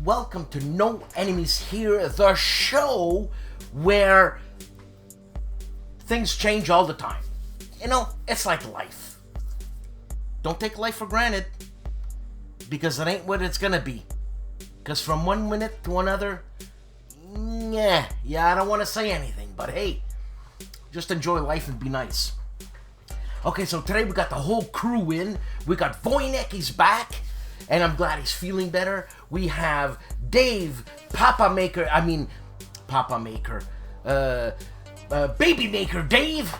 welcome to No Enemies Here, the show where things change all the time. You know, it's like life. Don't take life for granted, because it ain't what it's gonna be. Because from one minute to another, yeah, I don't want to say anything, but hey, just enjoy life and be nice. Okay, so today we got the whole crew in. We got Wojennik, he's back, and I'm glad he's feeling better. We have Dave, Baby Maker Dave.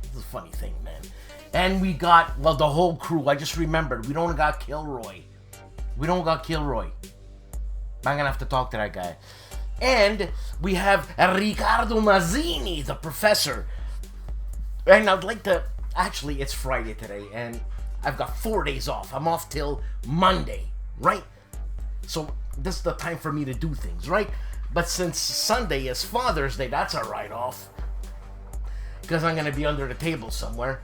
It's a funny thing, man. And we got, well, the whole crew. I just remembered, we don't got KilRoy. I'm gonna have to talk to that guy. And we have Riccardo Mazzini, the professor. And I'd like to, actually, it's Friday today, and I've got 4 days off. I'm off till Monday, right? So this is the time for me to do things, right? But since Sunday is Father's Day, that's a write-off, because I'm going to be under the table somewhere.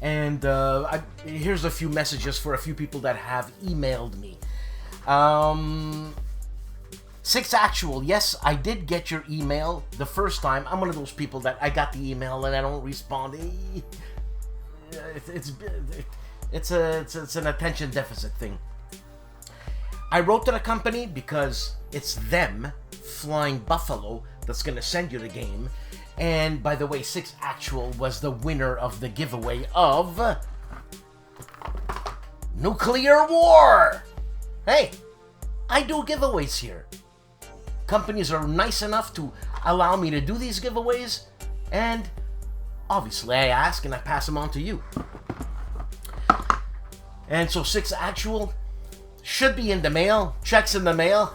And here's a few messages for a few people that have emailed me. 6 Actual, yes, I did get your email the first time. I'm one of those people that I got the email and I don't respond. It's an attention deficit thing. I wrote to the company because it's them, Flying Buffalo, that's going to send you the game. And by the way, 6 Actual was the winner of the giveaway of Nuclear War. Hey, I do giveaways here. Companies are nice enough to allow me to do these giveaways, and obviously I ask and I pass them on to you. And so 6 Actual should be in the mail. Checks in the mail.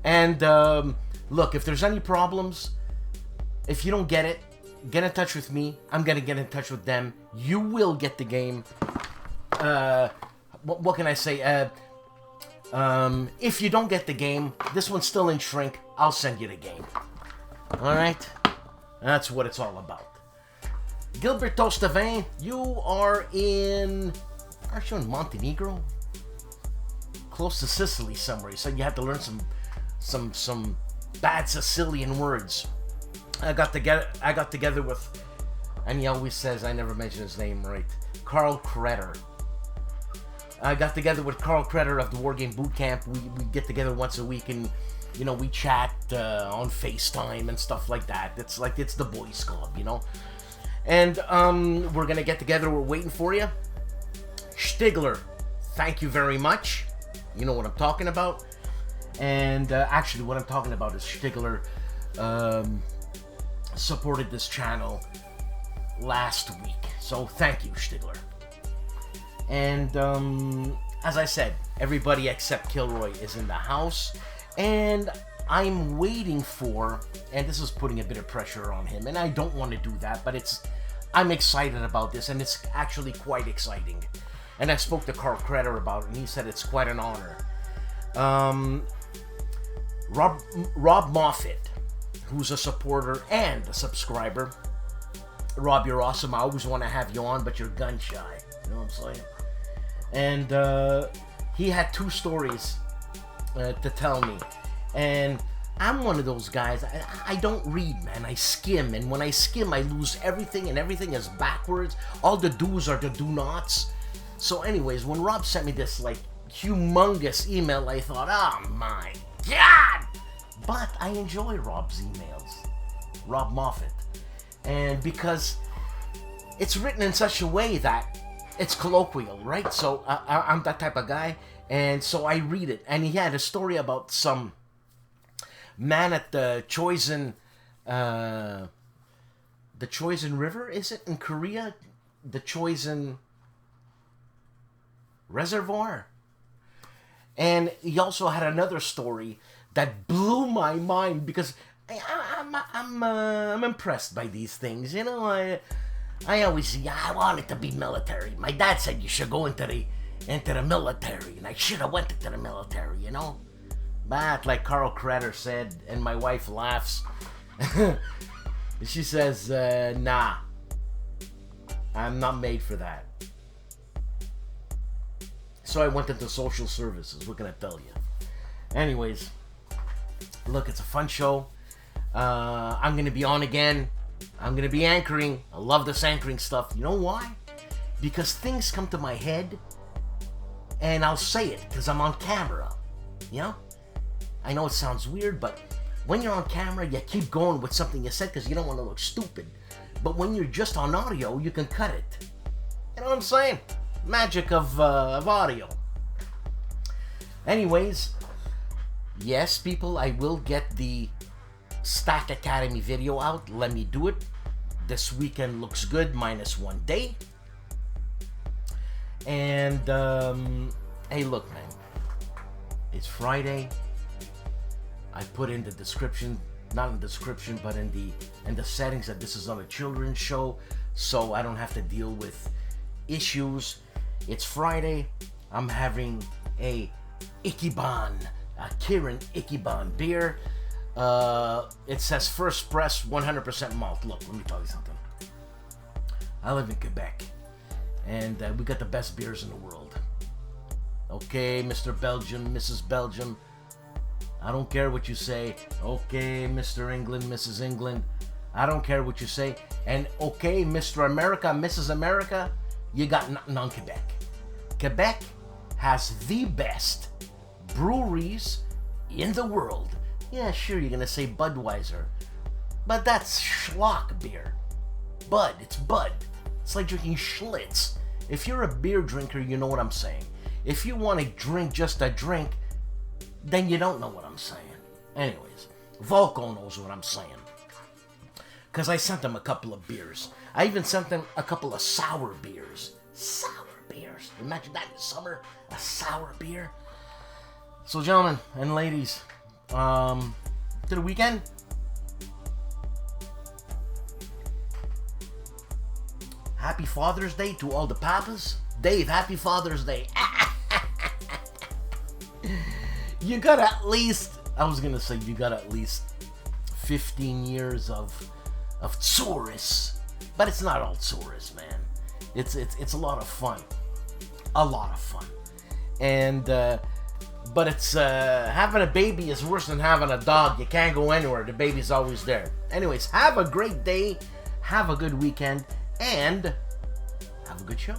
And look, if there's any problems, if you don't get it, get in touch with me. I'm gonna get in touch with them. You will get the game. What can I say? If you don't get the game, this one's still in shrink, I'll send you the game. Alright? That's what it's all about. Gilbert Tostavin, you are in... Aren't you in Montenegro? Close to Sicily somewhere. You said you had to learn some bad Sicilian words. I got together with... And he always says, I never mention his name right. Carl Kretter. I got together with Carl Kretter of the Wargame Bootcamp. We get together once a week and, you know, we chat on FaceTime and stuff like that. It's like, it's the boys club, you know? And we're going to get together. We're waiting for you. Stigler, thank you very much. You know what I'm talking about. And actually, what I'm talking about is Stigler supported this channel last week. So thank you, Stigler. And as I said, everybody except KilRoy is in the house, and I'm waiting for, and this is putting a bit of pressure on him, and I don't want to do that, but I'm excited about this, and it's actually quite exciting. And I spoke to Carl Kretter about it, and he said it's quite an honor. Rob Moffitt, who's a supporter and a subscriber. Rob, you're awesome. I always want to have you on, but you're gun shy. You know what I'm saying? And he had 2 stories to tell me. And I'm one of those guys, I don't read, man. I skim. And when I skim, I lose everything, and everything is backwards. All the do's are the do-nots. So anyways, when Rob sent me this, like, humongous email, I thought, oh my God! But I enjoy Rob's emails. Rob Moffitt. And because it's written in such a way that it's colloquial, right? So I'm that type of guy, and so I read it. And he had a story about some man at the Choisin River, is it, in Korea? The Choisin Reservoir. And he also had another story that blew my mind, because I'm impressed by these things, you know. I always, I wanted to be military. My dad said you should go into the military, and I should have went into the military, you know. But like Carl Kretter said, and my wife laughs, she says, nah, I'm not made for that. So I went into social services. What can I tell you? Anyways, look, it's a fun show. I'm going to be on again. I'm going to be anchoring. I love this anchoring stuff. You know why? Because things come to my head and I'll say it because I'm on camera. You know? I know it sounds weird, but when you're on camera, you keep going with something you said because you don't want to look stupid. But when you're just on audio, you can cut it. You know what I'm saying? Magic of audio. Anyways, yes, people, I will get the Stack Academy video out. Let me do it. This weekend looks good, minus 1 day. And, hey, look, man. It's Friday. I put in the description, not in the description, but in the settings that this is on a children's show, so I don't have to deal with issues. It's Friday. I'm having a Ichiban, a Kirin Ichiban beer. It says first press 100% malt. Look, let me tell you something. I live in Quebec, and we got the best beers in the world. Okay, Mr. Belgium, Mrs. Belgium, I don't care what you say. Okay, Mr. England, Mrs. England, I don't care what you say. And okay, Mr. America, Mrs. America, you got nothing on Quebec. Quebec has the best breweries in the world. Yeah, sure, you're gonna say Budweiser, but that's schlock beer. Bud, it's Bud. It's like drinking Schlitz. If you're a beer drinker, you know what I'm saying. If you want to drink just a drink, then you don't know what I'm saying. Anyways, Volko knows what I'm saying. Because I sent them a couple of beers. I even sent them a couple of sour beers. Sour beers. Imagine that in the summer, a sour beer. So gentlemen and ladies, to the weekend. Happy Father's Day to all the papas. Dave, happy Father's Day. You got at least, I was gonna say you got at least 15 years of Tsaurus, but it's not all Tsaurus, man. It's a lot of fun, and but it's having a baby is worse than having a dog. You can't go anywhere. The baby's always there. Anyways, have a great day, have a good weekend, and have a good show.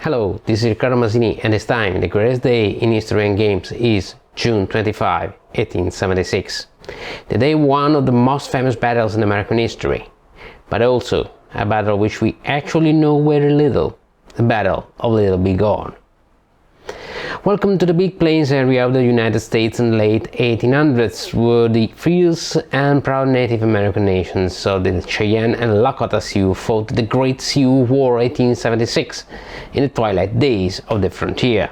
Hello, this is Riccardo Masini, and this time the greatest day in history and games is June 25, 1876. The day one of the most famous battles in American history, but also a battle which we actually know very little, the Battle of Little Bighorn. Welcome to the Big Plains area of the United States in the late 1800s, where the fierce and proud Native American nations of the Cheyenne and Lakota Sioux fought the Great Sioux War 1876 in the twilight days of the frontier.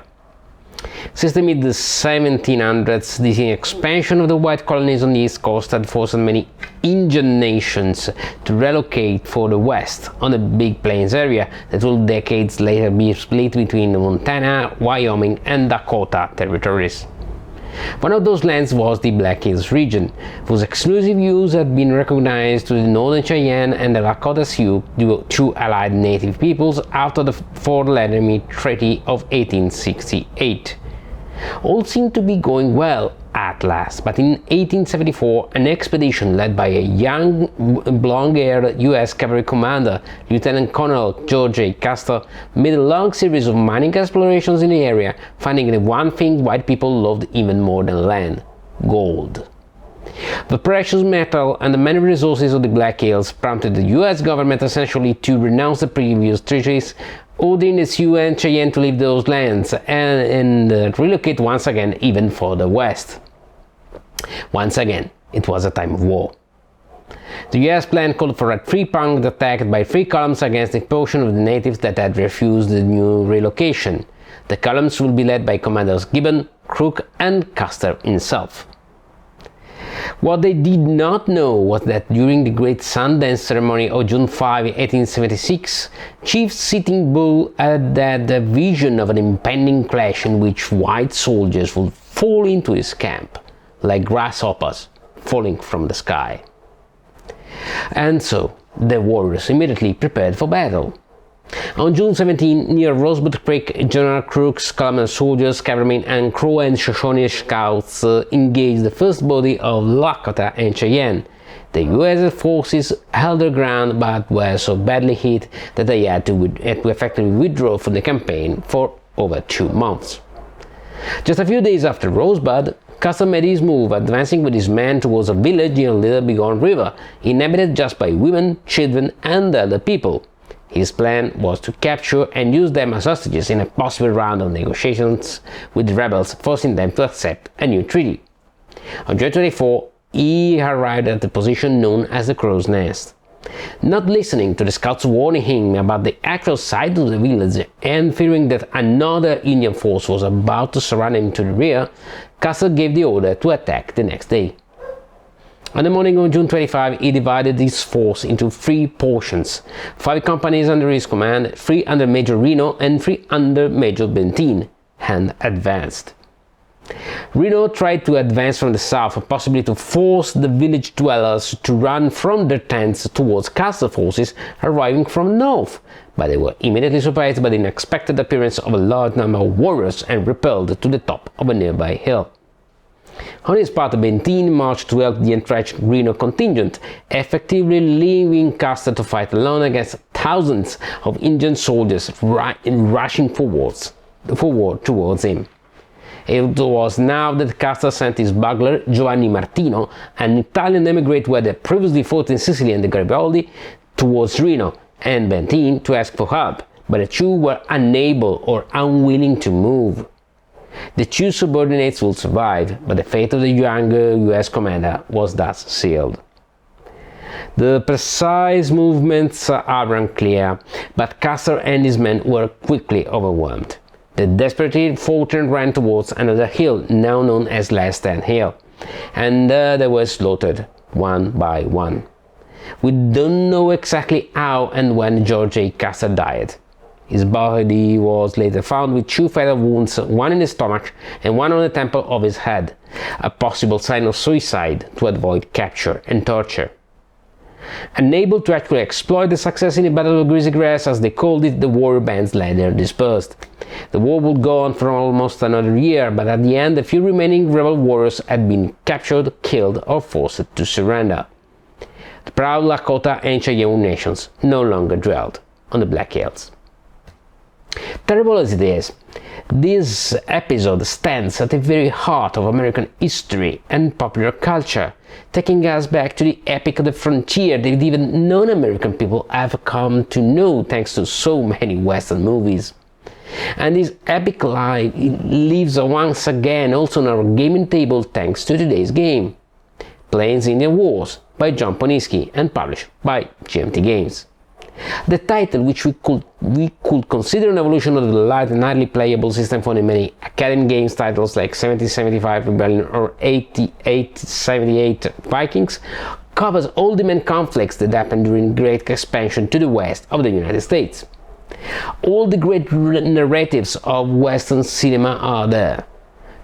Since the mid-1700s, the expansion of the white colonies on the East Coast had forced many Indian nations to relocate for the West on the Big Plains area that would decades later be split between Montana, Wyoming, and Dakota territories. One of those lands was the Black Hills region, whose exclusive use had been recognized to the Northern Cheyenne and the Lakota Sioux, two allied native peoples, after the Fort Laramie Treaty of 1868. All seemed to be going well at last, but in 1874 an expedition led by a young, blonde-haired U.S. cavalry commander, Lieutenant Colonel George A. Custer, made a long series of mining explorations in the area, finding the one thing white people loved even more than land: gold. The precious metal and the many resources of the Black Hills prompted the U.S. government essentially to renounce the previous treaties, ordering the Sioux and Cheyenne to leave those lands and relocate once again even further west. Once again, it was a time of war. The U.S. plan called for a three-pronged attack by three columns against a portion of the natives that had refused the new relocation. The columns will be led by Commanders Gibbon, Crook, and Custer himself. What they did not know was that during the Great Sundance Ceremony of June 5, 1876, Chief Sitting Bull had a vision of an impending clash in which white soldiers would fall into his camp, like grasshoppers falling from the sky. And so, the warriors immediately prepared for battle. On June 17, near Rosebud Creek, General Crook's column of soldiers, cavalrymen, and Crow and Shoshone scouts engaged the first body of Lakota and Cheyenne. The U.S. forces held their ground but were so badly hit that they had to effectively withdraw from the campaign for over 2 months. Just a few days after Rosebud, Custer made his move, advancing with his men towards a village near Little Bighorn River, inhabited just by women, children, and other people. His plan was to capture and use them as hostages in a possible round of negotiations with the rebels, forcing them to accept a new treaty. On June 24, he arrived at the position known as the Crow's Nest. Not listening to the scouts warning him about the actual site of the village and fearing that another Indian force was about to surround him to the rear, Custer gave the order to attack the next day. On the morning of June 25, he divided his force into 3 portions, 5 companies under his command, 3 under Major Reno and 3 under Major Benteen, and advanced. Reno tried to advance from the south, possibly to force the village dwellers to run from their tents towards Custer forces arriving from the north, but they were immediately surprised by the unexpected appearance of a large number of warriors and repelled to the top of a nearby hill. On his part, Benteen marched to help the entrenched Reno contingent, effectively leaving Custer to fight alone against thousands of Indian soldiers rushing forward towards him. It was now that Custer sent his bugler, Giovanni Martino, an Italian emigrant who had previously fought in Sicily and the Garibaldi, towards Reno and Benteen to ask for help, but the two were unable or unwilling to move. The two subordinates would survive, but the fate of the younger U.S. commander was thus sealed. The precise movements are unclear, but Custer and his men were quickly overwhelmed. The desperate foe ran towards another hill, now known as Last Stand Hill, and they were slaughtered one by one. We don't know exactly how and when George A. Custer died. His body was later found with 2 fatal wounds, one in the stomach and one on the temple of his head, a possible sign of suicide to avoid capture and torture. Unable to actually exploit the success in the Battle of Greasy Grass, as they called it, the warrior bands later dispersed. The war would go on for almost another year, but at the end the few remaining rebel warriors had been captured, killed, or forced to surrender. The proud Lakota and Cheyenne nations no longer dwelled on the Black Hills. Terrible as it is, this episode stands at the very heart of American history and popular culture, taking us back to the epic of the frontier that even non-American people have come to know thanks to so many Western movies. And this epic life lives once again also on our gaming table thanks to today's game, Plains Indian Wars by John Poniski and published by GMT Games. The title, which we could consider an evolution of the light and highly playable system found in many Academy Games titles like 1775 Rebellion or 8878 Vikings, covers all the main conflicts that happened during the Great Expansion to the west of the United States. All the great narratives of Western cinema are there.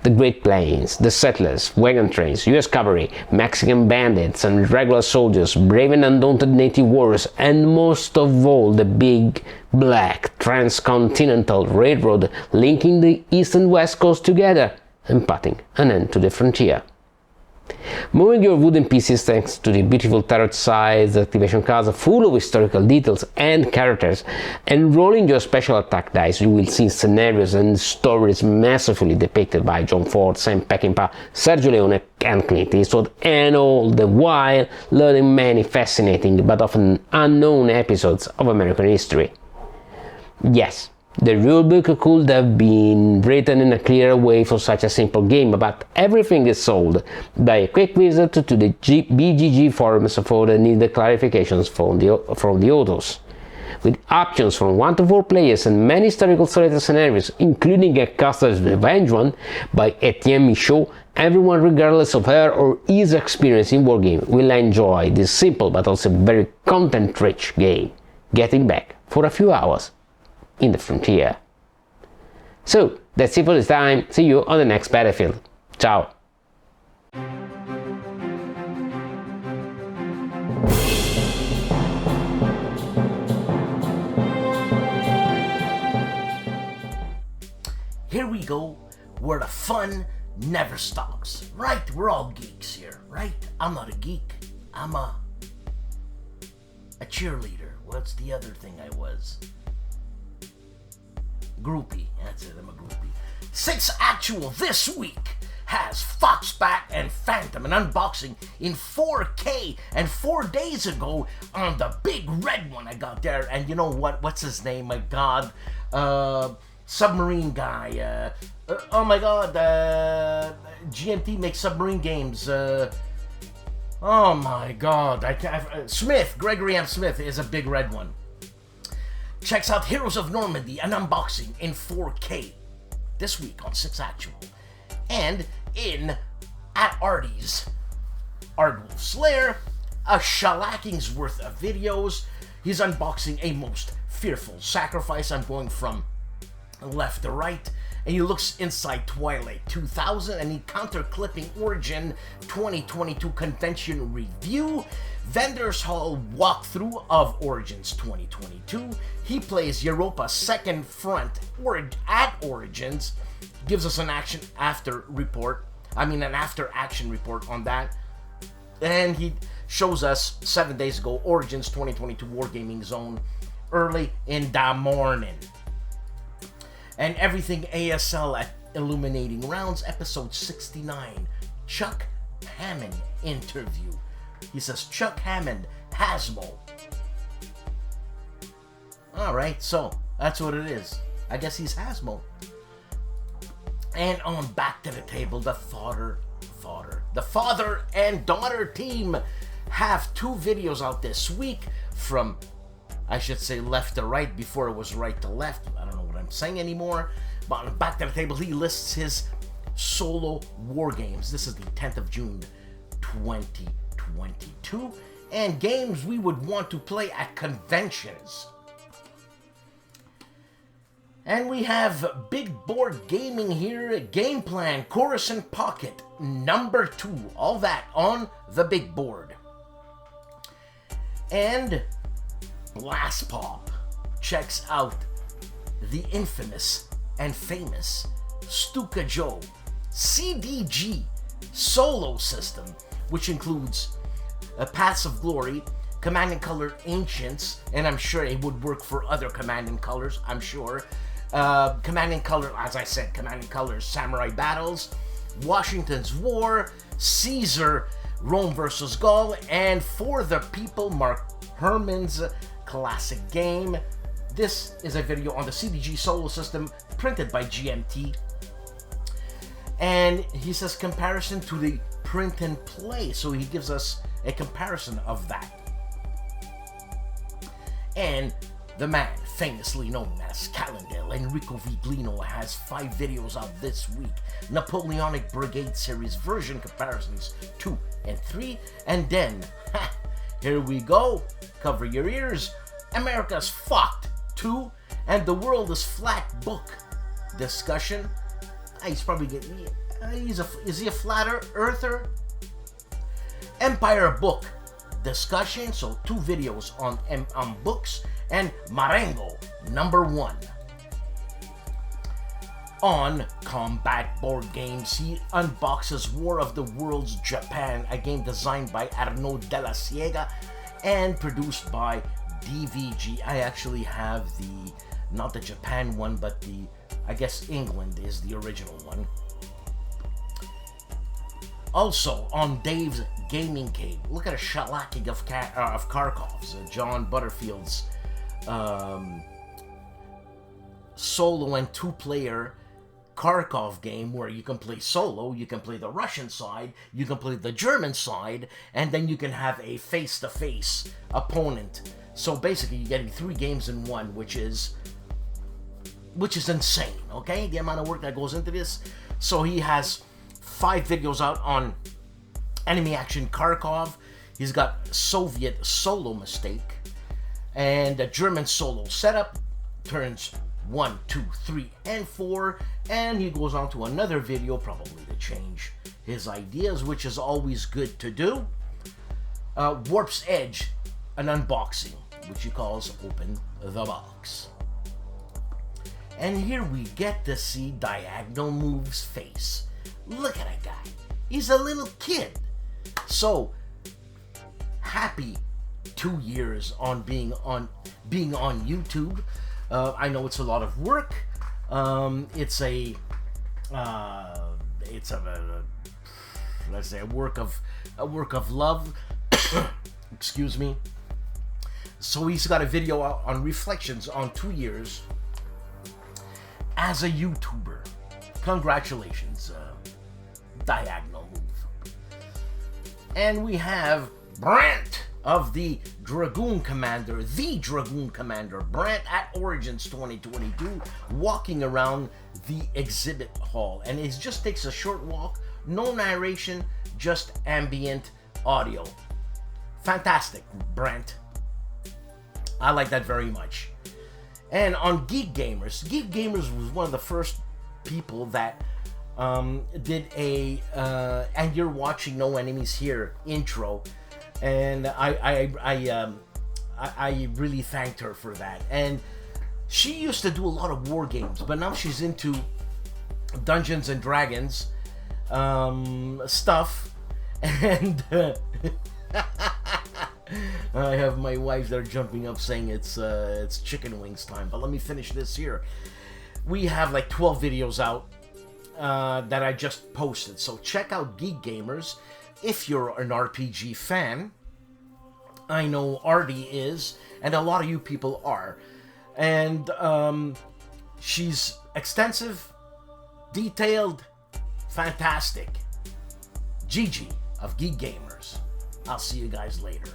The Great Plains, the settlers, wagon trains, US cavalry, Mexican bandits and regular soldiers, brave and undaunted native warriors, and most of all the big, black, transcontinental railroad linking the east and west coast together and putting an end to the frontier. Moving your wooden pieces thanks to the beautiful tarot-sized activation cards full of historical details and characters, and rolling your special attack dice, you will see scenarios and stories masterfully depicted by John Ford, Sam Peckinpah, Sergio Leone and Clint Eastwood, and all the while learning many fascinating but often unknown episodes of American history. Yes, the rulebook could have been written in a clearer way for such a simple game, but everything is solved by a quick visit to the BGG forums for the needed clarifications from the authors. With options from 1 to 4 players and many historical storytelling scenarios, including a Custer's Revenge one by Etienne Michaud, everyone regardless of her or his experience in wargame will enjoy this simple but also very content-rich game, getting back for a few hours in the frontier. So, that's it for this time. See you on the next battlefield. Ciao! Here we go, where the fun never stops, right? We're all geeks here, right? I'm not a geek. I'm a cheerleader. What's the other thing I was? Groupie. That's it, I'm a groupie. 6 Actual this week has Foxbat and Phantom, an unboxing in 4K, and 4 days ago on the big red one I got there, and you know what? What's his name? My God. Submarine guy. Oh my God. GMT makes submarine games. Oh my God. Smith, Gregory M. Smith is a big red one. Checks out Heroes of Normandy, an unboxing in 4K this week on 6 Actual. And at ARDWULF'S Lair, a shellacking's worth of videos. He's unboxing A Most Fearful Sacrifice. I'm going from left to right, and he looks inside Twilight 2000 and Encounter Clipping Origin 2022 Convention Review, Vendors Hall walkthrough of Origins 2022. He plays Europa's Second Front at Origins, gives us an after action report on that, and he shows us 7 days ago Origins 2022 Wargaming Zone early in the morning. And everything ASL at Illuminating Rounds, episode 69, Chuck Hammond interview. He says Chuck Hammond, Hasmo. Alright, so that's what it is. I guess he's Hasmo. And on Back to the Table, the father and daughter team have 2 videos out this week from, I should say, left to right before it was right to left. I don't know what I'm saying anymore. But on Back to the Table, he lists his solo war games. This is the 10th of June, 2022. And games we would want to play at conventions. And we have Big Board Gaming here, Game Plan, Coruscant Pocket, number 2. All that on the big board. And BLASTPOP checks out the infamous and famous STUKAJOE CDG solo system, which includes Paths of Glory, Command & Color Ancients, and I'm sure it would work for other Command & Colors, I'm sure. Command & Color, as I said, Command & Colors Samurai Battles, Washington's War, Caesar, Rome vs. Gaul, and For the People, Mark Herman's classic game. This is a video on the CDG solo system printed by GMT. And he says comparison to the print and play, so he gives us a comparison of that. And the man famously known as Calandale, Enrico Viglino, has 5 videos out this week. Napoleonic Brigade Series version comparisons 2 and 3. And then, here we go, cover your ears, America's Fucked 2 and The World is Flat book discussion. He's probably getting, is he a flat earther? Empire book discussion, so 2 videos on books, and Marengo #1. On combat board games, he unboxes War of the Worlds Japan, a game designed by Arnaud de la Siega and produced by DVG. I actually have the, not the Japan one, but the, I guess England is the original one. Also, on Dave's Gaming Cave, look at a shellacking of Kharkov's, John Butterfield's solo and 2-player Kharkov game where you can play solo, you can play the Russian side, you can play the German side, and then you can have a face-to-face opponent. So basically, you're getting 3 games in one, which is insane, okay? The amount of work that goes into this. So he has 5 videos out on enemy action Kharkov. He's got Soviet solo mistake and a German solo setup, turns 1, 2, 3, and 4, and he goes on to another video, probably to change his ideas, which is always good to do. Warp's Edge, an unboxing, which he calls Open the Box. And here we get to see Diagonal Move's face. Look at that guy. He's a little kid. So, happy 2 years on being on YouTube. I know it's a lot of work. It's a let's say a work of love. Excuse me. So he's got a video out on reflections on 2 years as a YouTuber. Congratulations, Diagonal Move. And we have Brant of the Dragoon Commander, Brant at Origins 2022, walking around the exhibit hall. And it just takes a short walk, no narration, just ambient audio. Fantastic, Brant. I like that very much. And on Geek Gamers was one of the first people that did a and you're watching No Enemies Here intro, and I really thanked her for that. And she used to do a lot of war games, but now she's into Dungeons and Dragons stuff, and I have my wife there jumping up saying it's chicken wings time. But let me finish this here. We have like 12 videos out that I just posted, so check out Geek Gamers if you're an RPG fan. I know Artie is, and a lot of you people are. And she's extensive, detailed, fantastic. Gigi of Geek Gamers. I'll see you guys later.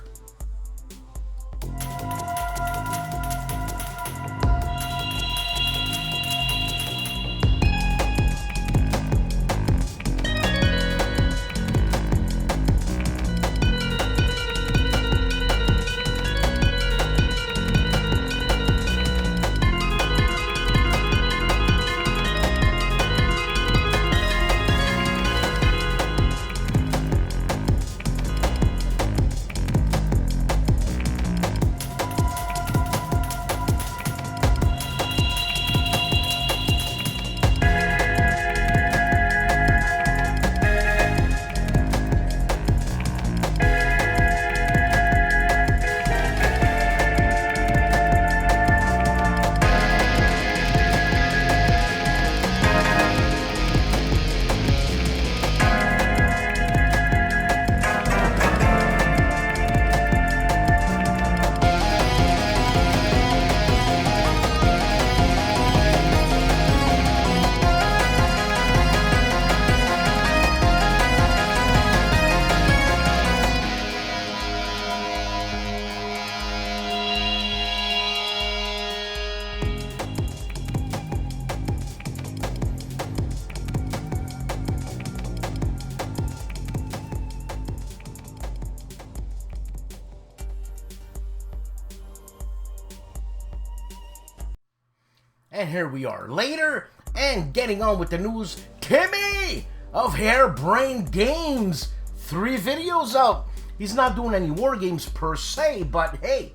And here we are later, and getting on with the news, Timmy of Harebrained Games. 3 videos out. He's not doing any war games per se, but hey,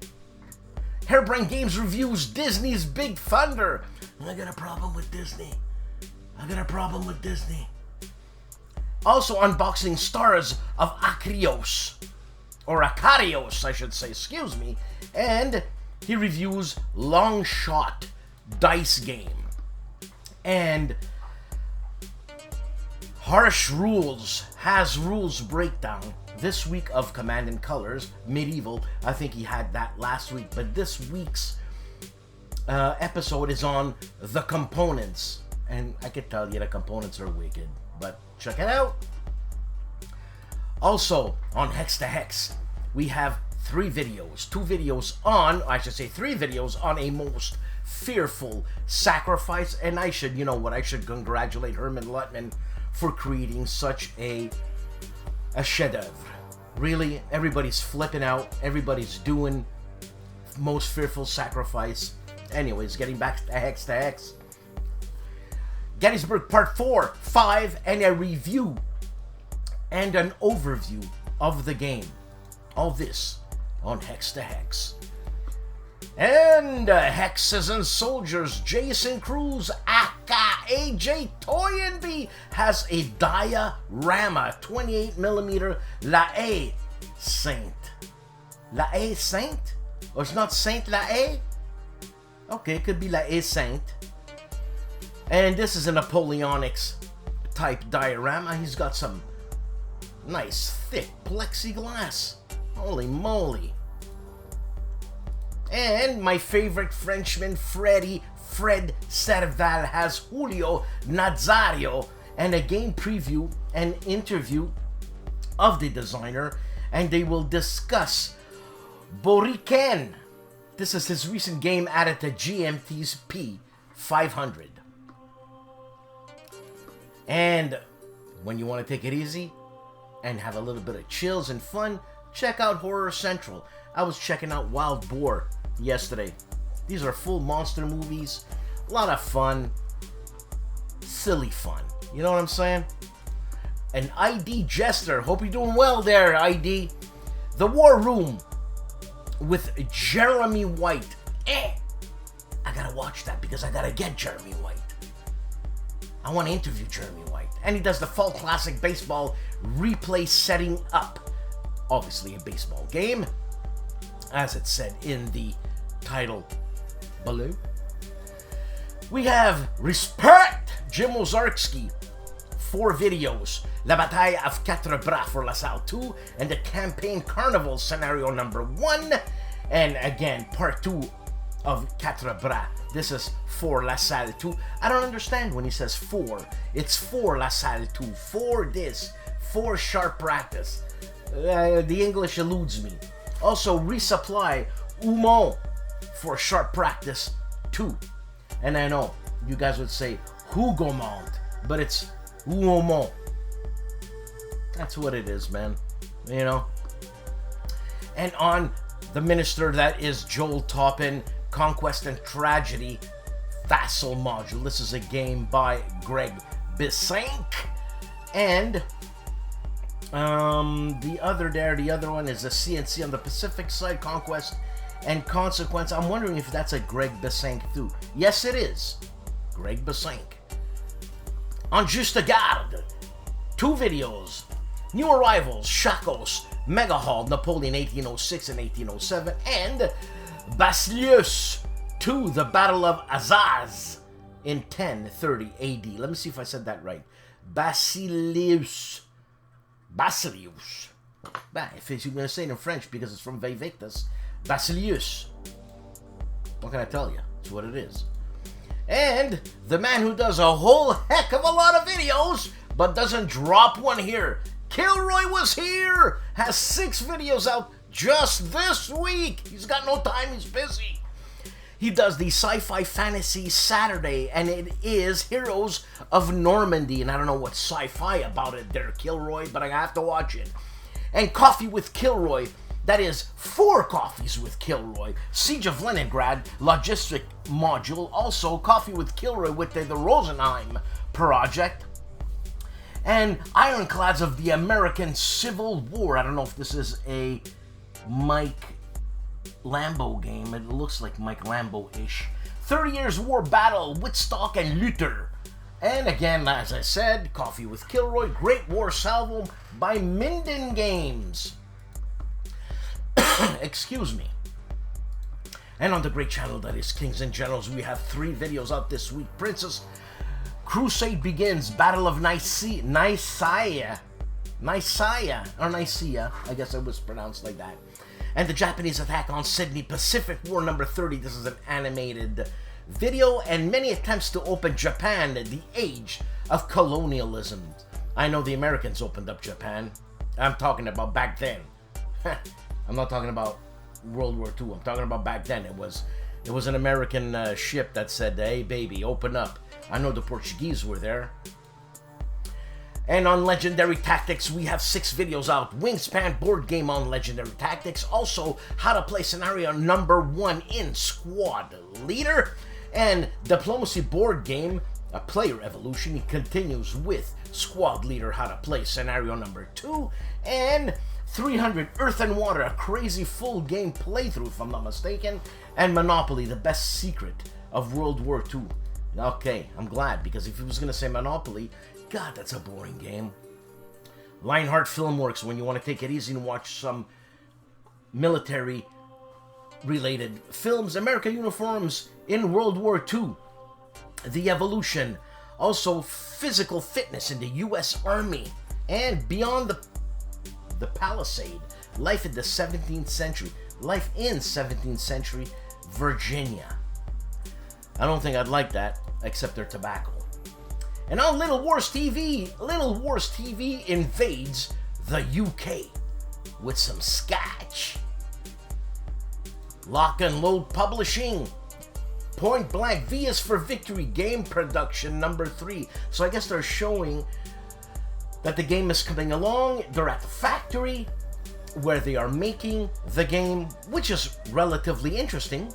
Harebrained Games reviews Disney's Big Thunder. I got a problem with Disney. Also unboxing Stars of Akarios, or Akarios, I should say, excuse me. And he reviews Long Shot Dice Game. And Harsh Rules has rules breakdown this week of Command and Colors Medieval. I think he had that last week, but this week's episode is on the components, and I could tell you the components are wicked, but check it out. Also on Hex to Hex, we have 3 videos, 2 videos on, I should say 3 videos on a most fearful sacrifice, and I should, you know what, I should congratulate Herman Luttman for creating such a chef-d'oeuvre. Really, everybody's flipping out, everybody's doing most fearful sacrifice. Anyways, getting back to Hex. Gettysburg Part 4, 5, and a review and an overview of the game. All this on Hex to Hex. And Hexes and Soldiers, Jason Cruz, aka AJ Toynbee, has a diorama 28mm LAIR Saint. LAIR Saint? Or it's not Saint LAIR? Okay, it could be LAIR Saint. And this is a Napoleonics type diorama. He's got some nice thick plexiglass. Holy moly. And my favorite Frenchman, Fred Serval, has Julio Nazario, and a game preview and interview of the designer, and they will discuss Boriken. This is his recent game added to GMT's P500. And when you want to take it easy and have a little bit of chills and fun, check out Horror Central. I was checking out Wild Boar yesterday. These are full monster movies, a lot of fun, silly fun. You know what I'm saying? And ID Jester, hope you're doing well there, ID. The War Room with Jeremy White. I gotta watch that because I gotta get Jeremy White. I want to interview Jeremy White. And he does the Fall Classic Baseball replay setting up. Obviously a baseball game, as it said in the title below. We have Respect, Jim Ozarski, 4 videos. La Bataille of Quatre Bras for La Salle 2, and the Campaign Carnival scenario number 1. And again, part 2 of Quatre Bras. This is for La Salle 2. I don't understand when he says 4. It's for La Salle 2. For this. For sharp practice. The English eludes me. Also, Resupply Umon for sharp practice 2. And I know you guys would say Hugomont, but it's Umon. That's what it is, man. You know? And on the minister that is Joel Toppin, Conquest and Tragedy Vassal Module. This is a game by Greg Bissank. And the other one is a CNC on the Pacific side, Conquest and Consequence. I'm wondering if that's a Greg Bissank too. Yes, it is. Greg Bissank. On Juste Garde, 2 videos. New Arrivals, Shakos, Mega Hall, Napoleon 1806 and 1807, and Basileus 2, the Battle of Azaz in 1030 AD. Let me see if I said that right. Basileus. If you're going to say it in French because it's from Vivictus. Basileus. What can I tell you? It's what it is. And the man who does a whole heck of a lot of videos but doesn't drop one here, KilRoyWasHere, has 6 videos out just this week. He's got no time, he's busy. He does the Sci-Fi Fantasy Saturday, and it is Heroes of Normandy. And I don't know what's sci-fi about it there, Kilroy, but I have to watch it. And Coffee with Kilroy, That is 4 coffees with Kilroy. Siege of Leningrad, logistic module. Also, coffee with Kilroy with the Rosenheim project. And Ironclads of the American Civil War. I don't know if this is a Mike Lambo game. It looks like Mike Lambo-ish. 30 Years War Battle, Woodstock and Luther. And again, as I said, Coffee with Kilroy, Great War Salvo by Minden Games. Excuse me. And on the great channel that is Kings and Generals, we have 3 videos out this week. Princess Crusade Begins, Battle of Nicaea, I guess it was pronounced like that. And the Japanese attack on Sydney, Pacific War number 30. This is an animated video, and many attempts to open Japan, the age of colonialism. I know the Americans opened up Japan. I'm talking about back then. I'm not talking about World War II. I'm talking about back then. It was an American ship that said, "Hey, baby, open up." I know the Portuguese were there. And on Legendary Tactics, we have 6 videos out. Wingspan board game on Legendary Tactics. Also, how to play scenario number 1 in Squad Leader. And Diplomacy board game, a player evolution. He continues with Squad Leader, how to play scenario number 2. And 300 Earth and Water, a crazy full game playthrough, if I'm not mistaken. And Monopoly, the best secret of World War II. Okay, I'm glad, because if he was going to say Monopoly, God, that's a boring game. Lionheart Filmworks, when you want to take it easy and watch some military-related films. American uniforms in World War II. The Evolution. Also, physical fitness in the U.S. Army. And Beyond the Palisade. Life in the 17th century. Life in 17th century Virginia. I don't think I'd like that, except their tobacco. And on Little Wars TV invades the UK with some scotch. Lock and Load Publishing. Point Blank V is for Victory game production number 3. So I guess they're showing that the game is coming along. They're at the factory where they are making the game, which is relatively interesting.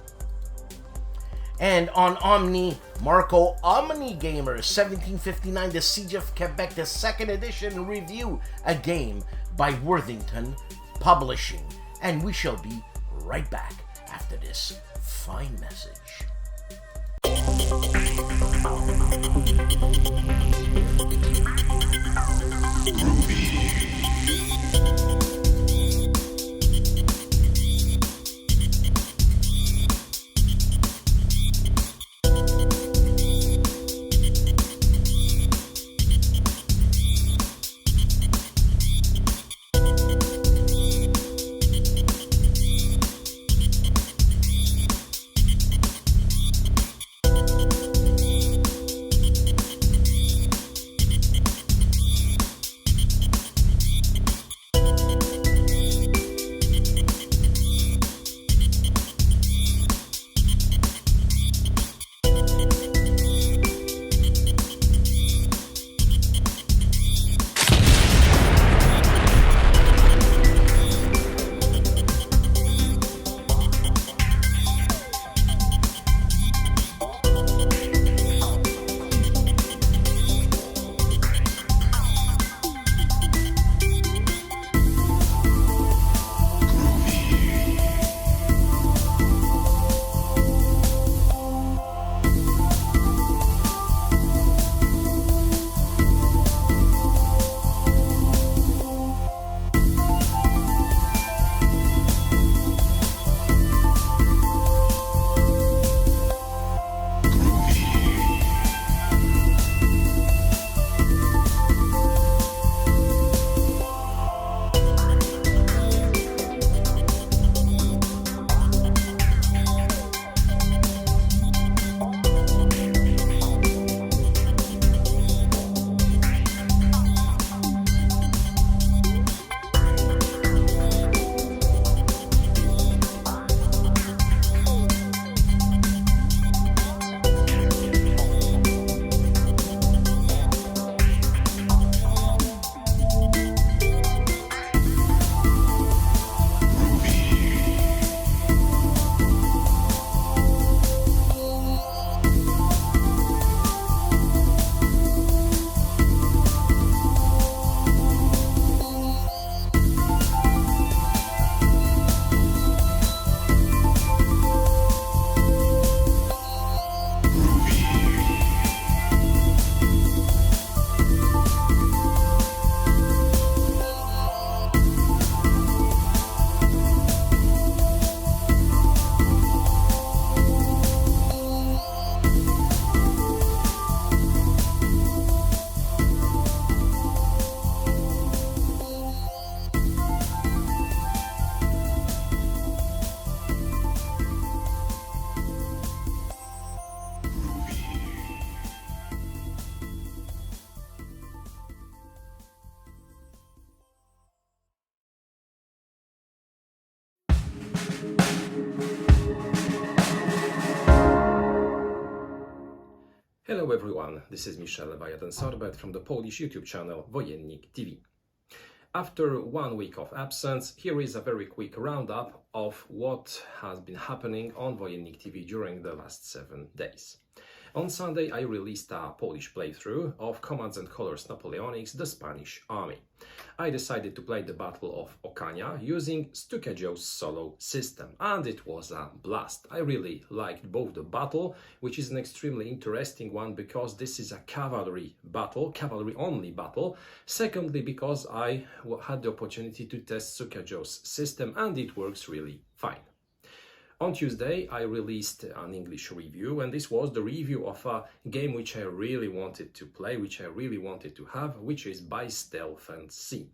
And on Omni, Marco Omni Gamer, 1759, The Siege of Quebec, the 2nd edition review, a game by Worthington Publishing. And we shall be right back after this fine message. Hello everyone, this is Michel Sorbet from the Polish YouTube channel Wojennik TV. After 1 week of absence, here is a very quick roundup of what has been happening on Wojennik TV during the last 7 days. On Sunday, I released a Polish playthrough of Commands and Colors Napoleonics, the Spanish Army. I decided to play the Battle of Oaken using STUKAJOE's solo system, and it was a blast. I really liked both the battle, which is an extremely interesting one because this is a cavalry battle, cavalry-only battle. Secondly, because I had the opportunity to test STUKAJOE's system, and it works really fine. On Tuesday, I released an English review, and this was the review of a game which I really wanted to play, which I really wanted to have, which is By Stealth and Sea.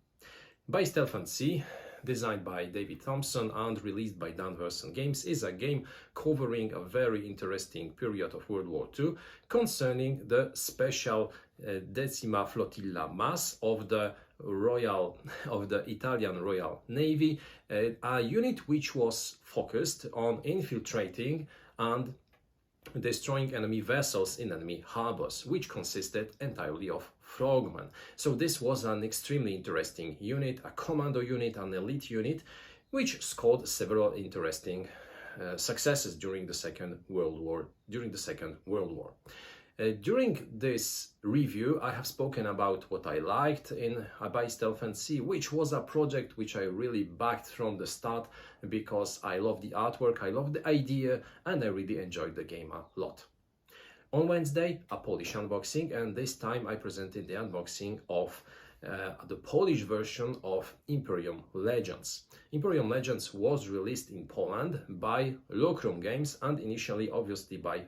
By Stealth and Sea, designed by David Thompson and released by Danverson Games, is a game covering a very interesting period of World War II concerning the special Decima Flotilla Mass of the Italian Royal Navy, a unit which was focused on infiltrating and destroying enemy vessels in enemy harbors, which consisted entirely of frogmen. So this was an extremely interesting unit, a commando unit, an elite unit, which scored several interesting successes during the Second World War. During this review, I have spoken about what I liked in By Stealth and Sea, which was a project which I really backed from the start because I love the artwork, I love the idea, and I really enjoyed the game a lot. On Wednesday, a Polish unboxing, and this time I presented the unboxing of the Polish version of Imperium Legends. Imperium Legends was released in Poland by Locrum Games and initially obviously by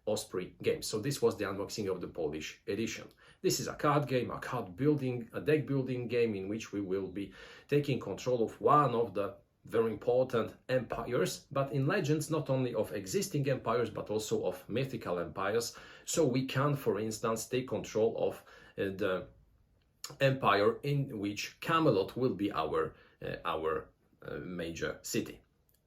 Osprey Games. So this was the unboxing of the Polish edition. This is a card game, a deck building game in which we will be taking control of one of the very important empires, but in Legends not only of existing empires but also of mythical empires. So we can, for instance, take control of the empire in which Camelot will be our major city.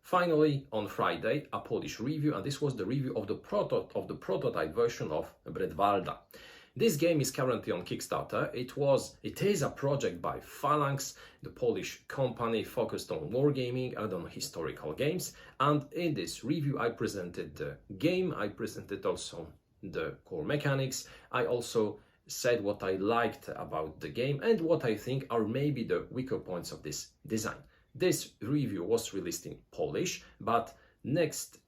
Finally, on Friday, a Polish review, and this was the review of the prototype version of Bredwalda. This game is currently on Kickstarter. It is a project by Phalanx, the Polish company focused on wargaming and on historical games. And in this review, I presented the game. I presented also the core mechanics. I also said what I liked about the game and what I think are maybe the weaker points of this design. This review was released in Polish, but next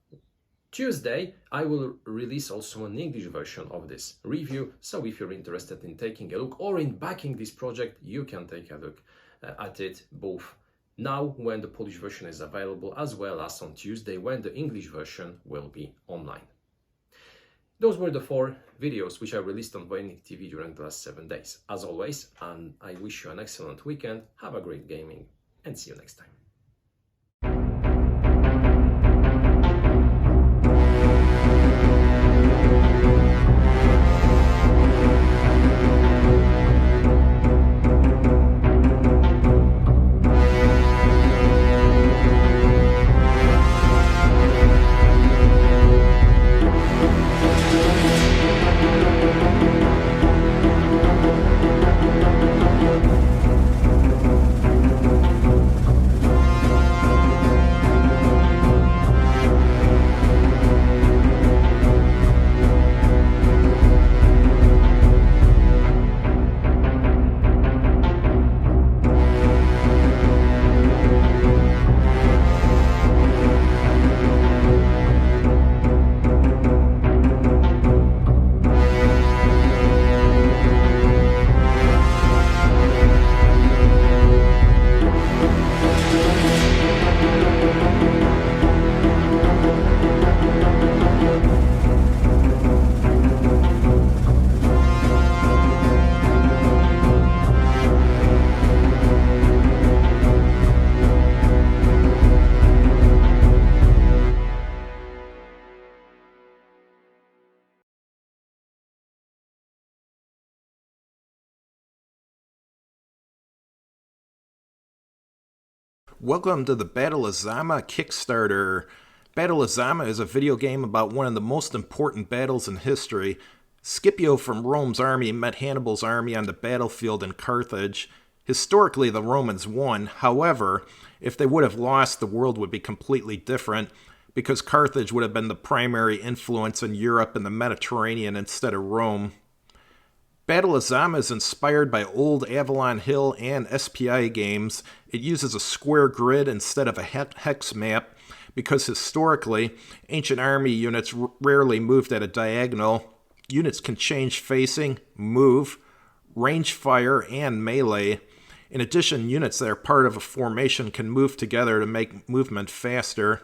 Tuesday I will release also an English version of this review, so if you're interested in taking a look or in backing this project, you can take a look at it both now when the Polish version is available as well as on Tuesday when the English version will be online. Those were the 4 videos which I released on Wojennik TV during the last 7 days. As always, and I wish you an excellent weekend, have a great gaming, and see you next time. Welcome to the Battle of Zama Kickstarter Battle of Zama is a video game about one of the most important battles in history. Scipio from Rome's army met Hannibal's army on the battlefield in Carthage. Historically, the Romans won. However, if they would have lost, the world would be completely different, because Carthage would have been the primary influence in Europe and the Mediterranean instead of Rome. Battle of Zama is inspired by old Avalon Hill and SPI games. It uses a square grid instead of a hex map, because historically, ancient army units rarely moved at a diagonal. Units can change facing, move, range fire, and melee. In addition, units that are part of a formation can move together to make movement faster.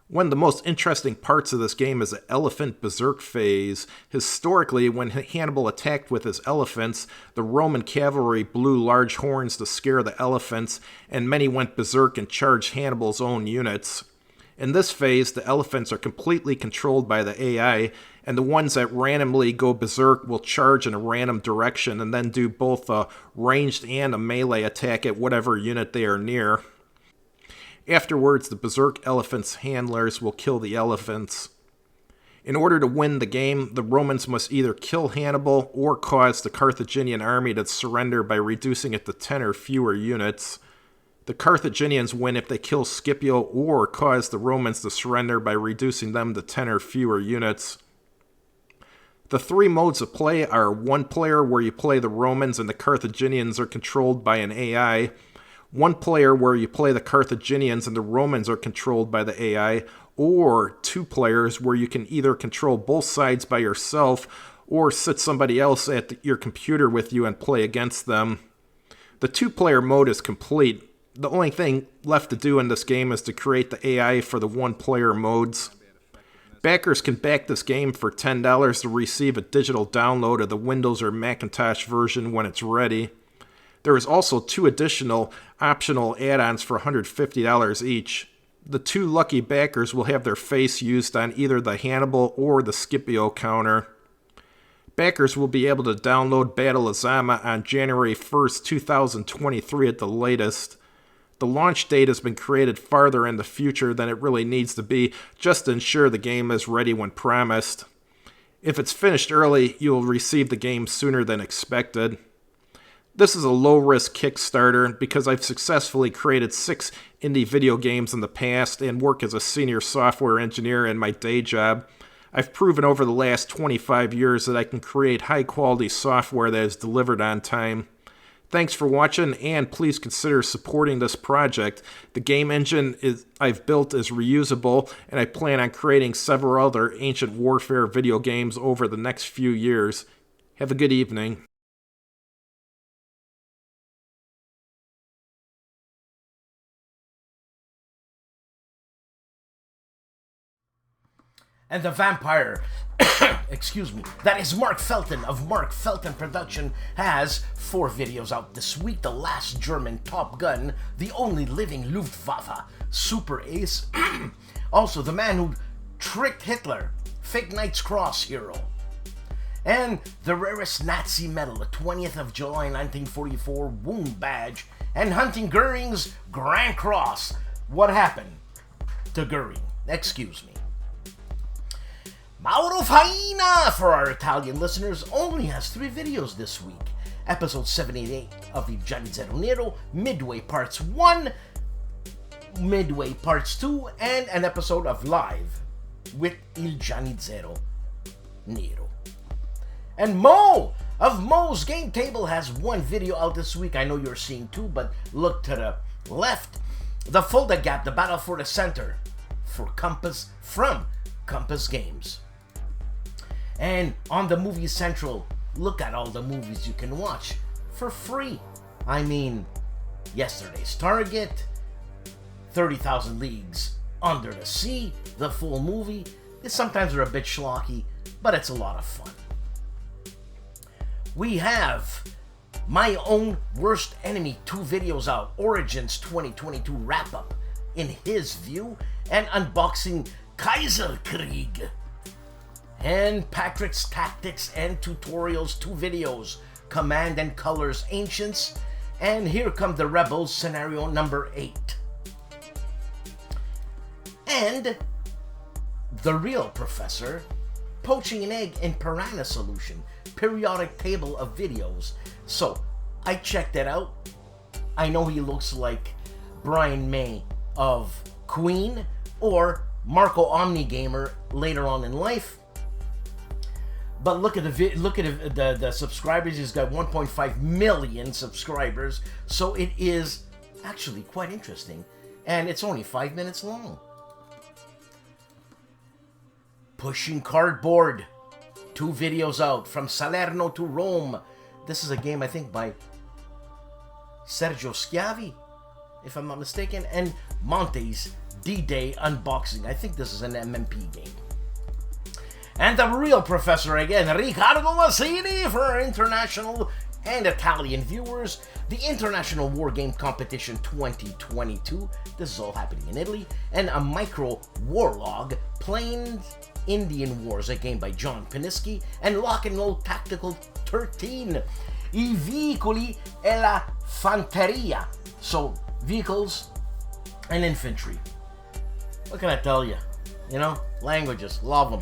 One of the most interesting parts of this game is the elephant berserk phase. Historically, when Hannibal attacked with his elephants, the Roman cavalry blew large horns to scare the elephants, and many went berserk and charged Hannibal's own units. In this phase, the elephants are completely controlled by the AI, and the ones that randomly go berserk will charge in a random direction and then do both a ranged and a melee attack at whatever unit they are near. Afterwards, the berserk elephants' handlers will kill the elephants. In order to win the game, the Romans must either kill Hannibal or cause the Carthaginian army to surrender by reducing it to 10 or fewer units. The Carthaginians win if they kill Scipio or cause the Romans to surrender by reducing them to 10 or fewer units. The three modes of play are one player where you play the Romans and the Carthaginians are controlled by an AI, one player where you play the Carthaginians and the Romans are controlled by the AI, or two players where you can either control both sides by yourself or sit somebody else at your computer with you and play against them. The two-player mode is complete. The only thing left to do in this game is to create the AI for the one-player modes. Backers can back this game for $10 to receive a digital download of the Windows or Macintosh version when it's ready. There is also two additional optional add-ons for $150 each. The two lucky backers will have their face used on either the Hannibal or the Scipio counter. Backers will be able to download Battle of Zama on January 1st, 2023 at the latest. The launch date has been created farther in the future than it really needs to be, just to ensure the game is ready when promised. If it's finished early, you will receive the game sooner than expected. This is a low-risk Kickstarter because I've successfully created 6 indie video games in the past and work as a senior software engineer in my day job. I've proven over the last 25 years that I can create high-quality software that is delivered on time. Thanks for watching, and please consider supporting this project. The game engine I've built is reusable, and I plan on creating several other ancient warfare video games over the next few years. Have a good evening. And the vampire, excuse me, that is Mark Felton of Mark Felton Production has 4 videos out this week. The Last German Top Gun, The Only Living Luftwaffe, Super Ace, also The Man Who Tricked Hitler, Fake Knight's Cross Hero, and The Rarest Nazi Medal, the 20th of July 1944 Wound Badge, and Hunting Goering's Grand Cross. What happened to Goering? Excuse me. Mauro Faina, for our Italian listeners, only has 3 videos this week. Episode 78 of Il Giannizzero Nero, Midway Parts 1, Midway Parts 2, and an episode of Live with Il Giannizzero Nero. And Mo of Mo's Game Table has 1 video out this week. I know you're seeing 2, but look to the left. The Fulda Gap, the Battle for the Center, for Compass, from Compass Games. And on the Movie Central, look at all the movies you can watch for free. I mean, Yesterday's Target, 30,000 Leagues Under the Sea, the full movie. Sometimes they're a bit schlocky, but it's a lot of fun. We have My Own Worst Enemy 2 videos out, Origins 2022 wrap-up in his view, and unboxing Kaiserkrieg. And Patrick's Tactics and Tutorials 2 videos, Command and Colors Ancients, and Here Come the Rebels scenario number 8. and The Real Professor, Poaching an Egg in Piranha Solution, periodic table of videos. So I checked it out. I know he looks like Brian May of Queen or Marco Omnigamer later on in life. But look at the subscribers. He's got 1.5 million subscribers, so it is actually quite interesting, and it's only 5 minutes long. Pushing Cardboard, 2 videos out, from Salerno to Rome. This is a game, I think, by Sergio Schiavi, if I'm not mistaken, and Monte's D-Day unboxing. I think this is an MMP game. And The Real Professor again, Riccardo Massini for international and Italian viewers. The International War Game Competition 2022. This is all happening in Italy. And a micro warlog, Plains Indian Wars, a game by John Piniski. And Lock and Load Tactical 13. I veicoli e la fanteria. So, vehicles and infantry. What can I tell you? You know, languages, love them.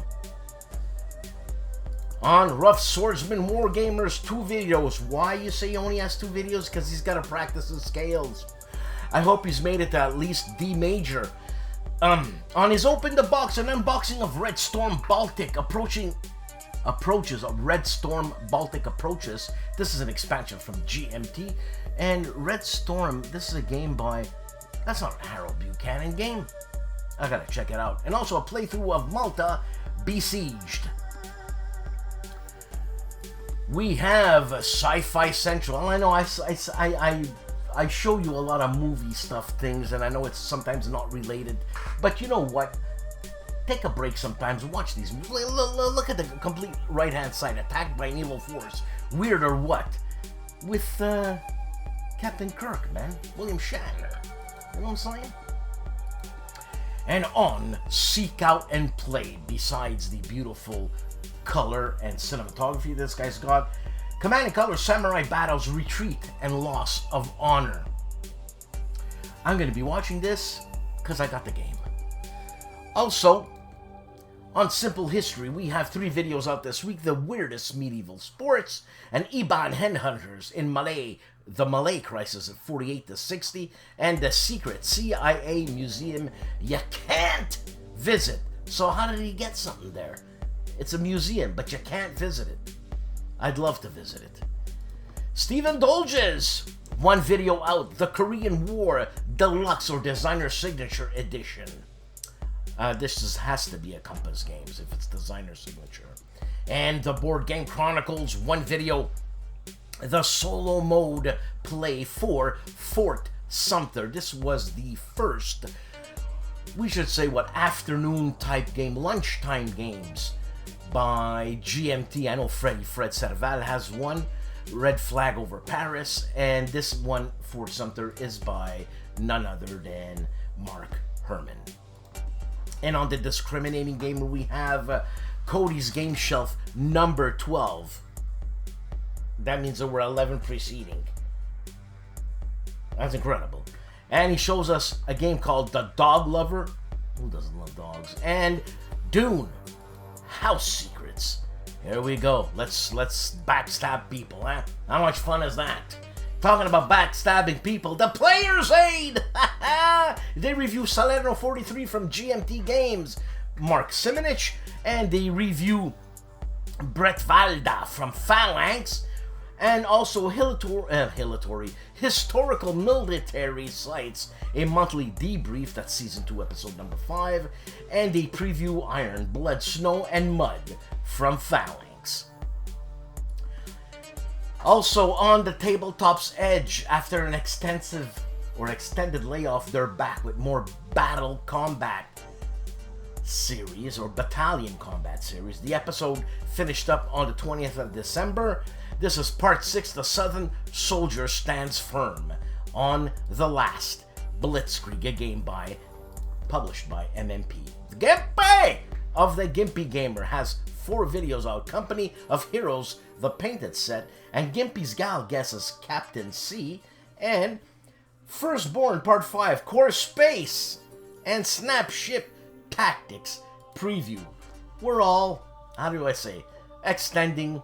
On Rough Swordsman Wargamers, 2 videos. Why you say he only has 2 videos? Because he's got to practice his scales. I hope he's made it to at least D major. On his Open the Box, an unboxing of Red Storm Baltic approaches of Red Storm Baltic Approaches. This is an expansion from GMT. And Red Storm, this is a game by, that's not a Harold Buchanan game. I gotta check it out. And also a playthrough of Malta Besieged. We have Sci-Fi Central. I know I show you a lot of movie stuff things, and I know it's sometimes not related, but you know what? Take a break sometimes and watch these movies. Look at the complete right-hand side. Attacked by an Evil Force. Weird or what? With Captain Kirk, man. William Shatner. You know what I'm saying? And on Seek Out and Play, besides the beautiful color and cinematography this guy's got, Command & Color Samurai Battles Retreat and Loss of Honor. I'm going to be watching this because I got the game. Also, on Simple History, we have 3 videos out this week. The Weirdest Medieval Sports, and Iban Headhunters in Malay, the Malay Crisis at 48 to 60, and the Secret CIA Museum you can't visit. So how did he get something there? It's a museum, but you can't visit it. I'd love to visit it. Stephen Dolges, 1 video out, The Korean War Deluxe or Designer Signature Edition. This has to be a Compass Games if it's Designer Signature. And the Board Game Chronicles, 1 video, the solo mode play for Fort Sumter. This was the first, we should say, afternoon type game, lunchtime games by GMT. I know Fred Serval has one, Red Flag Over Paris, and this one, Fort Sumter, is by none other than Mark Herman. And on the Discriminating Gamer, we have Cody's Game Shelf number 12. That means there were 11 preceding. That's incredible. And he shows us a game called The Dog Lover. Who doesn't love dogs? And Dune House Secrets. Here we go. Let's backstab people, huh? How much fun is that? Talking about backstabbing people, the Player's Aid! They review Salerno 43 from GMT Games, Mark Simonich, and they review Brett Valda from Phalanx, and also Historical Military Sites, a monthly debrief, that's Season 2, Episode number 5, and they preview Iron, Blood, Snow, and Mud from Phalanx. Also on the Tabletop's Edge, after an extended layoff, they're back with more Battle Combat series, or Battalion Combat series. The episode finished up on the 20th of December. This is part 6, The Southern Soldier Stands Firm, on The Last Blitzkrieg, a game published by MMP. GIMPY of the GIMPY Gamer has 4 videos out. Company of Heroes, the painted set, and Gimpy's gal guesses Captain C, and Firstborn Part 5, Core Space, and Snap Ship tactics preview. We're all, how do I say, extending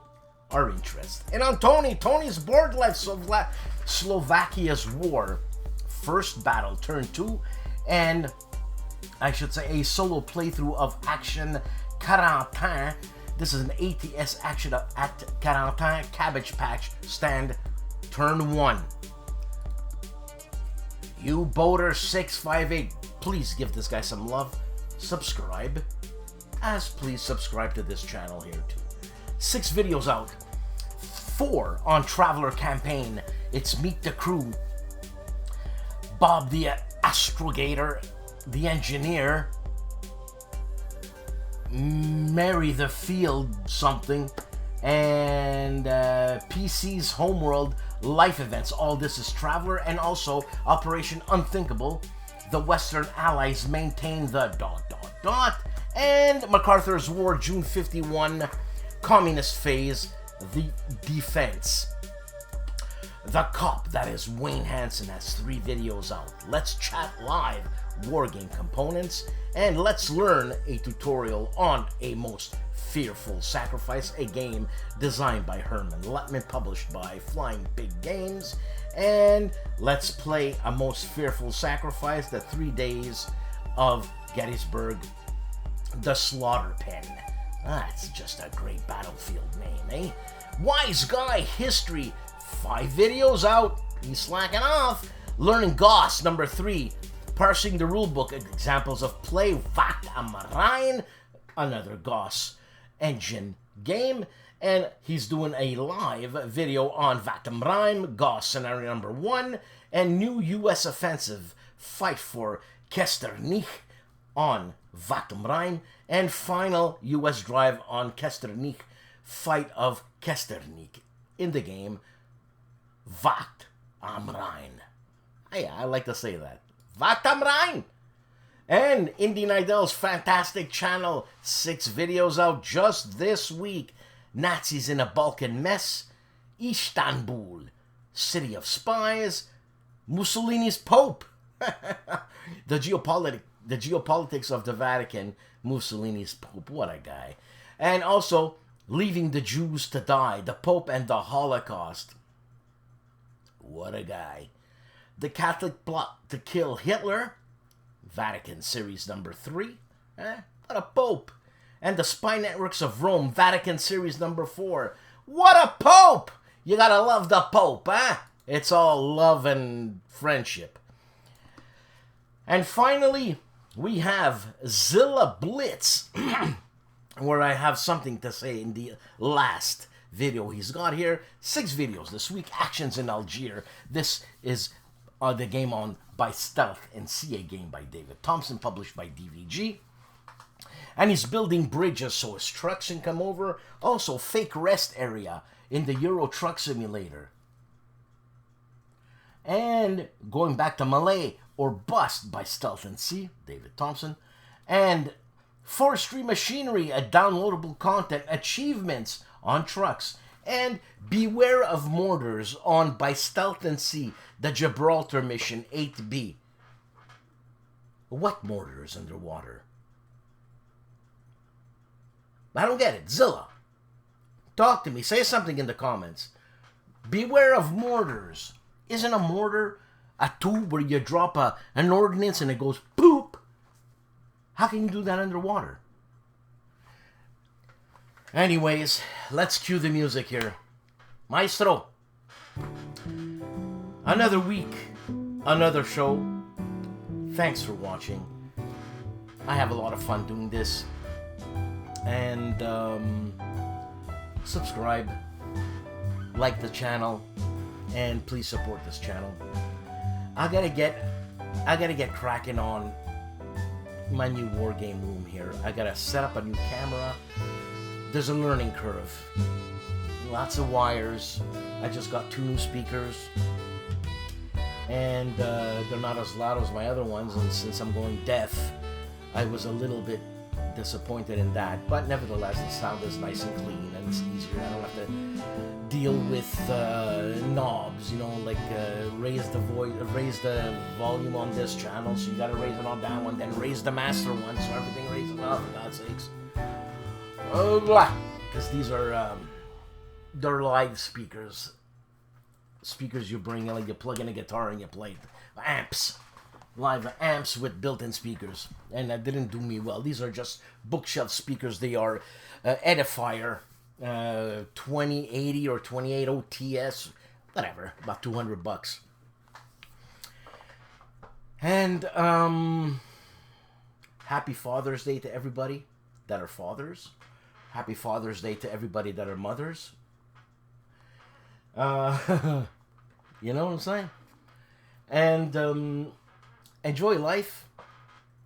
our interest. And on Tony's Board Life Slovakia's War, first battle, turn 2, and I should say a solo playthrough of Action Calandale. This is an ATS action at Calandale Cabbage Patch stand, turn 1. You Boater 658, please give this guy some love. Subscribe, as please subscribe to this channel here too. 6 videos out, 4 on Traveler Campaign. It's Meet the Crew, Bob the Astrogator, the Engineer, Mary the Field something, and PC's Homeworld life events. All this is Traveler, and also Operation Unthinkable. The Western Allies maintain the ... and MacArthur's War, June 51, Communist Phase, the Defense. The Cop, that is Wayne Hansen, has 3 videos out. Let's chat live wargame components, and let's learn a tutorial on A Most Fearful Sacrifice, a game designed by Herman Lutman, published by Flying Pig Games. And let's play A Most Fearful Sacrifice, the 3 days of Gettysburg, the Slaughter Pen. That's just a great battlefield name, eh? Wise Guy History, 5 videos out. He's slacking off. Learning Gauss, number 3. Parsing the rulebook, examples of play, Vat am Rhein, another Gauss engine game. And he's doing a live video on Vat am Rhein, Gauss scenario number 1, and new U.S. offensive, fight for Kesternich on Vat am Rhein, and final U.S. drive on Kesternich, fight of Kesternich in the game Vat am Rhein. Yeah, I like to say that. Vat am Rhein! And Indy Nidel's fantastic channel, 6 videos out just this week. Nazis in a Balkan Mess, Istanbul, City of Spies, Mussolini's Pope, the geopolitics of the Vatican, Mussolini's Pope, what a guy. And also, Leaving the Jews to Die, the Pope and the Holocaust. What a guy. The Catholic Plot to Kill Hitler, Vatican Series number 3. What a Pope. And the Spy Networks of Rome, Vatican Series number 4. What a Pope! You gotta love the Pope, huh? It's all love and friendship. And finally, we have Zilla Blitz, where I have something to say in the last video he's got here. 6 videos this week. Actions in Algiers. This is the game on by Stealth and a game by David Thompson, published by DVG. And he's building bridges so his trucks can come over. Also, fake rest area in the Euro Truck Simulator. And going back to Malay or Bust by Stealth and David Thompson. And Forestry Machinery, a downloadable content, achievements on trucks. And Beware of Mortars on by Stealth and the Gibraltar Mission 8B. What mortars underwater? I don't get it. Zilla, talk to me. Say something in the comments. Beware of mortars. Isn't a mortar a tube where you drop an ordnance and it goes poop? How can you do that underwater? Anyways, let's cue the music here. Maestro. Another week, another show. Thanks for watching. I have a lot of fun doing this. And subscribe, like the channel, and please support this channel. I gotta get cracking on my new war game room here. I gotta set up a new camera. There's a learning curve. Lots of wires. I just got 2 new speakers, and they're not as loud as my other ones. And since I'm going deaf, I was a little bit disappointed in that, but nevertheless the sound is nice and clean and it's easier. I don't have to deal with knobs, you know, like raise the volume on this channel, so you gotta raise it on that one, then raise the master one, so everything raises up, for God's sakes. Because these are they're live speakers you bring in, like you plug in a guitar and you play it. Amps, live amps with built-in speakers, and that didn't do me well. These are just bookshelf speakers. They are Edifier 2080 or 2080 TS, whatever, about $200. And happy Father's Day to everybody that are fathers. Happy Father's Day to everybody that are mothers. You know what I'm saying? And enjoy life.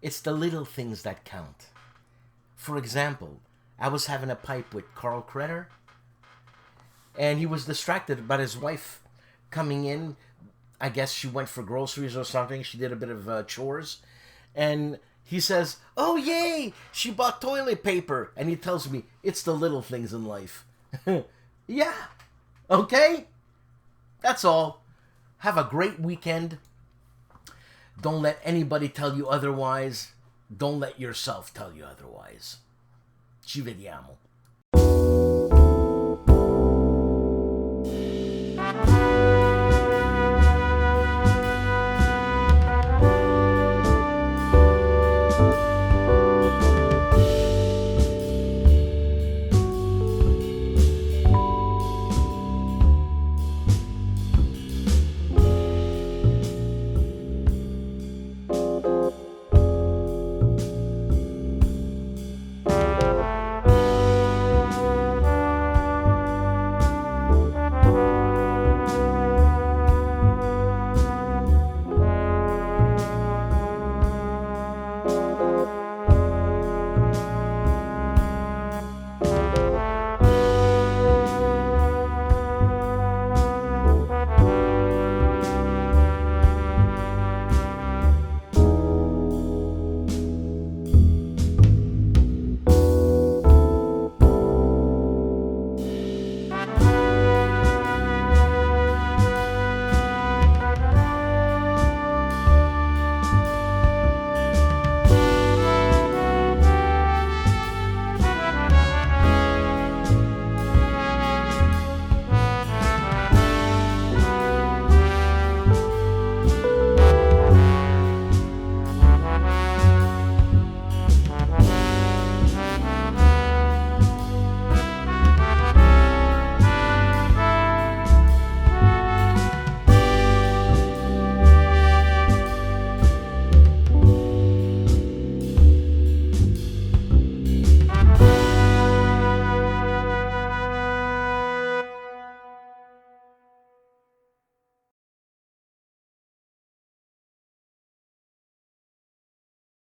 It's the little things that count. For example, I was having a pipe with Carl Krenner, and he was distracted about his wife coming in. I guess she went for groceries or something. She did a bit of chores, and he says, "Oh, yay, she bought toilet paper." And he tells me, it's the little things in life. Yeah, okay? That's all. Have a great weekend. Don't let anybody tell you otherwise. Don't let yourself tell you otherwise. Ci vediamo.